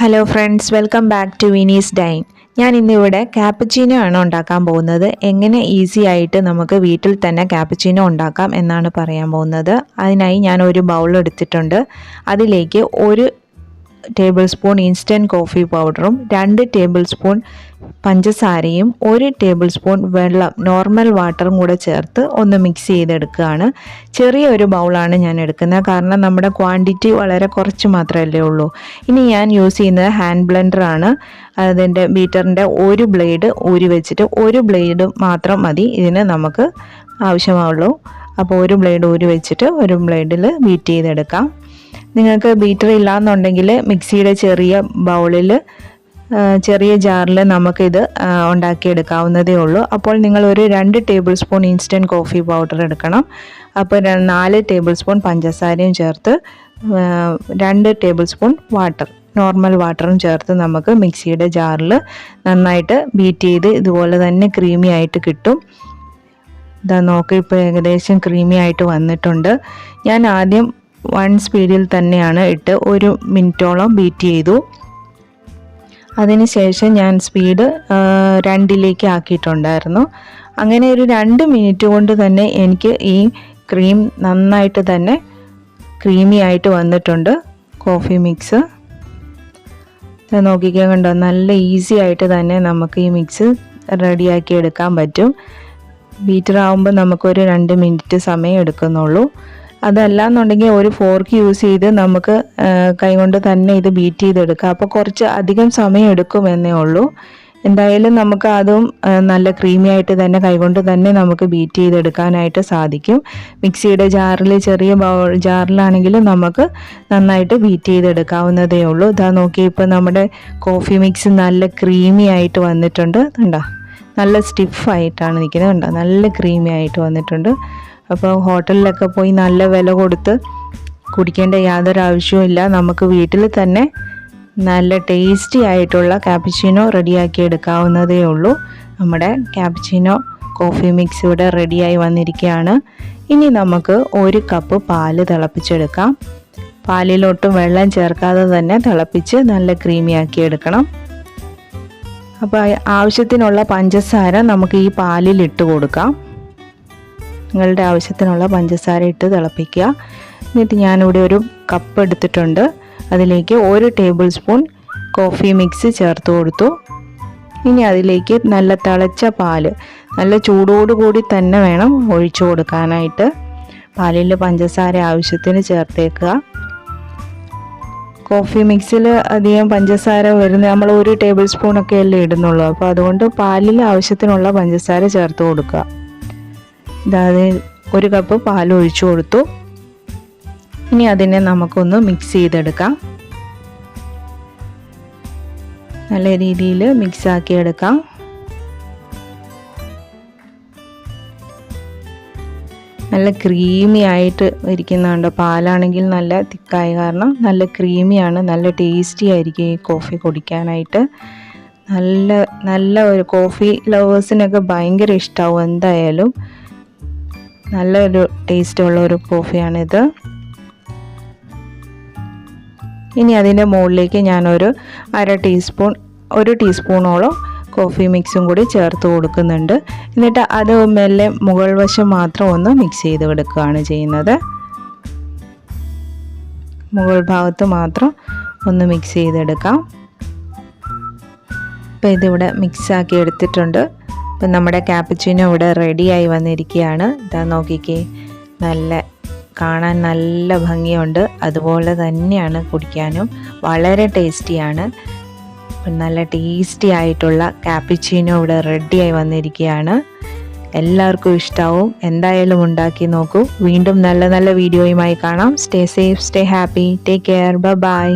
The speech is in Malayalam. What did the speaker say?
Hello friends, welcome back to വിനീസ്ഡൈൻ. ഞാൻ ഇന്നിവിടെ കാപ്പുച്ചിനോ ആണ് ഉണ്ടാക്കാൻ പോകുന്നത്. എങ്ങനെ ഈസി ആയിട്ട് നമുക്ക് വീട്ടിൽ തന്നെ കാപ്പുച്ചിനോ ഉണ്ടാക്കാം എന്നാണ് പറയാൻ പോകുന്നത്. അതിനായി ഞാൻ ഒരു ബൗൾ എടുത്തിട്ടുണ്ട്. അതിലേക്ക് 1 ടേബിൾ സ്പൂൺ ഇൻസ്റ്റൻറ്റ് കോഫി പൗഡറും 2 ടേബിൾ സ്പൂൺ പഞ്ചസാരയും 1 ടേബിൾ സ്പൂൺ വെള്ളം, നോർമൽ വാട്ടറും കൂടെ ചേർത്ത് ഒന്ന് മിക്സ് ചെയ്തെടുക്കുകയാണ്. ചെറിയൊരു ബൗളാണ് ഞാൻ എടുക്കുന്നത്, കാരണം നമ്മുടെ ക്വാണ്ടിറ്റി വളരെ കുറച്ച് മാത്രമല്ലേ ഉള്ളൂ. ഇനി ഞാൻ യൂസ് ചെയ്യുന്നത് ഹാൻഡ് ബ്ലെൻഡറാണ്. അതിൻ്റെ ബീറ്ററിൻ്റെ ഒരു ബ്ലേഡ് ഊരി വെച്ചിട്ട് 1 ബ്ലേഡ് മാത്രം മതി ഇതിന് നമുക്ക് ആവശ്യമുള്ളൂ. അപ്പോൾ 1 ബ്ലേഡ് ഊരി വെച്ചിട്ട് 1 ബ്ലേഡിൽ ബീറ്റ് ചെയ്തെടുക്കാം. നിങ്ങൾക്ക് ബീറ്റർ ഇല്ലയെന്നുണ്ടെങ്കിൽ മിക്സിയുടെ ചെറിയ ബൗളിൽ, ചെറിയ ജാറിൽ നമുക്കിത് ഉണ്ടാക്കിയെടുക്കാവുന്നതേ ഉള്ളൂ. അപ്പോൾ നിങ്ങൾ ഒരു 2 table spoon instant coffee powder എടുക്കണം. അപ്പോൾ 4 ടേബിൾ സ്പൂൺ പഞ്ചസാരയും ചേർത്ത് 2 ടേബിൾ സ്പൂൺ വാട്ടർ, നോർമൽ വാട്ടറും ചേർത്ത് നമുക്ക് മിക്സിയുടെ ജാറിൽ നന്നായിട്ട് ബീറ്റ് ചെയ്ത് ഇതുപോലെ തന്നെ ക്രീമി ആയിട്ട് കിട്ടും. ഇതാ നോക്കി, ഇപ്പോൾ ഏകദേശം ക്രീമി ആയിട്ട് വന്നിട്ടുണ്ട്. ഞാൻ ആദ്യം 1 സ്പീഡിൽ തന്നെയാണ് ഇട്ട് 1 മിനിറ്റോളം ബീറ്റ് ചെയ്തു. അതിനുശേഷം ഞാൻ സ്പീഡ് 2ലേക്ക് ആക്കിയിട്ടുണ്ടായിരുന്നു. അങ്ങനെ ഒരു 2 മിനിറ്റ് കൊണ്ട് തന്നെ എനിക്ക് ഈ ക്രീം നന്നായിട്ട് തന്നെ ക്രീമി ആയിട്ട് വന്നിട്ടുണ്ട്. കോഫി മിക്സ് നോക്കിക്കാൻ കണ്ടോ, നല്ല ഈസി ആയിട്ട് തന്നെ നമുക്ക് ഈ മിക്സ് റെഡിയാക്കി എടുക്കാൻ പറ്റും. ബീറ്റർ ആകുമ്പോൾ നമുക്കൊരു 2 മിനിറ്റ് സമയം എടുക്കുന്നുള്ളൂ. അതല്ല എന്നുണ്ടെങ്കിൽ ഒരു ഫോർക്ക് യൂസ് ചെയ്ത് നമുക്ക് കൈകൊണ്ട് തന്നെ ഇത് ബീറ്റ് ചെയ്തെടുക്കാം. അപ്പോൾ കുറച്ച് അധികം സമയം എടുക്കുമെന്നേ ഉള്ളൂ. എന്തായാലും നമുക്ക് അതും നല്ല ക്രീമി ആയിട്ട് തന്നെ കൈകൊണ്ട് തന്നെ നമുക്ക് ബീറ്റ് ചെയ്തെടുക്കാനായിട്ട് സാധിക്കും. മിക്സിയുടെ ജാറിൽ, ചെറിയ ജാറിലാണെങ്കിലും നമുക്ക് നന്നായിട്ട് ബീറ്റ് ചെയ്തെടുക്കാവുന്നതേ ഉള്ളൂ. ഇതാ നോക്കി, ഇപ്പോൾ നമ്മുടെ കോഫി മിക്സ് നല്ല ക്രീമി ആയിട്ട് വന്നിട്ടുണ്ട്. കണ്ടോ, നല്ല സ്റ്റിഫായിട്ടാണ് നിൽക്കുന്നത്. കണ്ടോ, നല്ല ക്രീമി ആയിട്ട് വന്നിട്ടുണ്ട്. അപ്പോൾ ഹോട്ടലിലൊക്കെ പോയി നല്ല വില കൊടുത്ത് കുടിക്കേണ്ട യാതൊരു ആവശ്യവുമില്ല. നമുക്ക് വീട്ടിൽ തന്നെ നല്ല ടേസ്റ്റി ആയിട്ടുള്ള കാപ്പുച്ചിനോ റെഡിയാക്കി എടുക്കാവുന്നതേ ഉള്ളൂ. നമ്മുടെ കാപ്പുച്ചിനോ കോഫി മിക്സ് ഇവിടെ റെഡിയായി വന്നിരിക്കുകയാണ്. ഇനി നമുക്ക് 1 കപ്പ് പാല് തിളപ്പിച്ചെടുക്കാം. പാലിലോട്ടും വെള്ളം ചേർക്കാതെ തന്നെ തിളപ്പിച്ച് നല്ല ക്രീമി ആക്കി എടുക്കണം. അപ്പോൾ ആവശ്യത്തിനുള്ള പഞ്ചസാര നമുക്ക് ഈ പാലിൽ ഇട്ട് കൊടുക്കാം. നിങ്ങളുടെ ആവശ്യത്തിനുള്ള പഞ്ചസാര ഇട്ട് തിളപ്പിക്കുക. എന്നിട്ട് ഞാനിവിടെ ഒരു കപ്പ് എടുത്തിട്ടുണ്ട്. അതിലേക്ക് 1 ടേബിൾ സ്പൂൺ കോഫി മിക്സ് ചേർത്ത് കൊടുത്തു. ഇനി അതിലേക്ക് നല്ല തിളച്ച പാല്, നല്ല ചൂടോടുകൂടി തന്നെ വേണം ഒഴിച്ചു കൊടുക്കാനായിട്ട്. പാലിൽ പഞ്ചസാര ആവശ്യത്തിന് ചേർത്തേക്കുക. കോഫി മിക്സിൽ അധികം പഞ്ചസാര വരുന്നത് നമ്മൾ 1 ടേബിൾ സ്പൂണൊക്കെ അല്ലേ ഇടുന്നുള്ളൂ. അപ്പോൾ അതുകൊണ്ട് പാലിൽ ആവശ്യത്തിനുള്ള പഞ്ചസാര ചേർത്ത് കൊടുക്കുക. അതായത് 1 കപ്പ് പാൽ ഒഴിച്ചു കൊടുത്തു. ഇനി അതിനെ നമുക്കൊന്ന് മിക്സ് ചെയ്തെടുക്കാം. നല്ല രീതിയിൽ മിക്സ് ആക്കി എടുക്കാം. നല്ല ക്രീമി ആയിട്ട് ഇരിക്കുന്നുണ്ട്. പാലാണെങ്കിൽ നല്ല തിക്കായ കാരണം നല്ല ക്രീമിയാണ്. നല്ല ടേസ്റ്റി ആയിരിക്കും ഈ കോഫി കുടിക്കാനായിട്ട്. നല്ല ഒരു കോഫി ലവേഴ്സിനൊക്കെ ഭയങ്കര ഇഷ്ടമാവും. എന്തായാലും നല്ലൊരു ടേസ്റ്റുള്ള ഒരു കോഫിയാണിത്. ഇനി അതിൻ്റെ മുകളിലേക്ക് ഞാനൊരു 1 ടീസ്പൂണോളം കോഫി മിക്സും കൂടി ചേർത്ത് കൊടുക്കുന്നുണ്ട്. എന്നിട്ട് അത് മെല്ലെ മുകൾ വശം മാത്രം ഒന്ന് മിക്സ് ചെയ്ത് കൊടുക്കുകയാണ് ചെയ്യുന്നത്. മുകൾ ഭാഗത്ത് മാത്രം ഒന്ന് മിക്സ് ചെയ്തെടുക്കാം. അപ്പോൾ ഇതിവിടെ മിക്സാക്കി എടുത്തിട്ടുണ്ട്. അപ്പം നമ്മുടെ കാപ്പുച്ചിനോ ഇവിടെ റെഡിയായി വന്നിരിക്കുകയാണ്. ഇതാ നോക്കിക്കേ, കാണാൻ നല്ല ഭംഗിയുണ്ട്. അതുപോലെ തന്നെയാണ് കുടിക്കാനും വളരെ ടേസ്റ്റിയാണ്. നല്ല ടേസ്റ്റി ആയിട്ടുള്ള കാപ്പുച്ചിനോ ഇവിടെ റെഡിയായി വന്നിരിക്കുകയാണ്. എല്ലാവർക്കും ഇഷ്ടാവും. എന്തായാലും ഉണ്ടാക്കി നോക്കൂ. വീണ്ടും നല്ല വീഡിയോയുമായി കാണാം. Stay safe, stay happy, take care, by.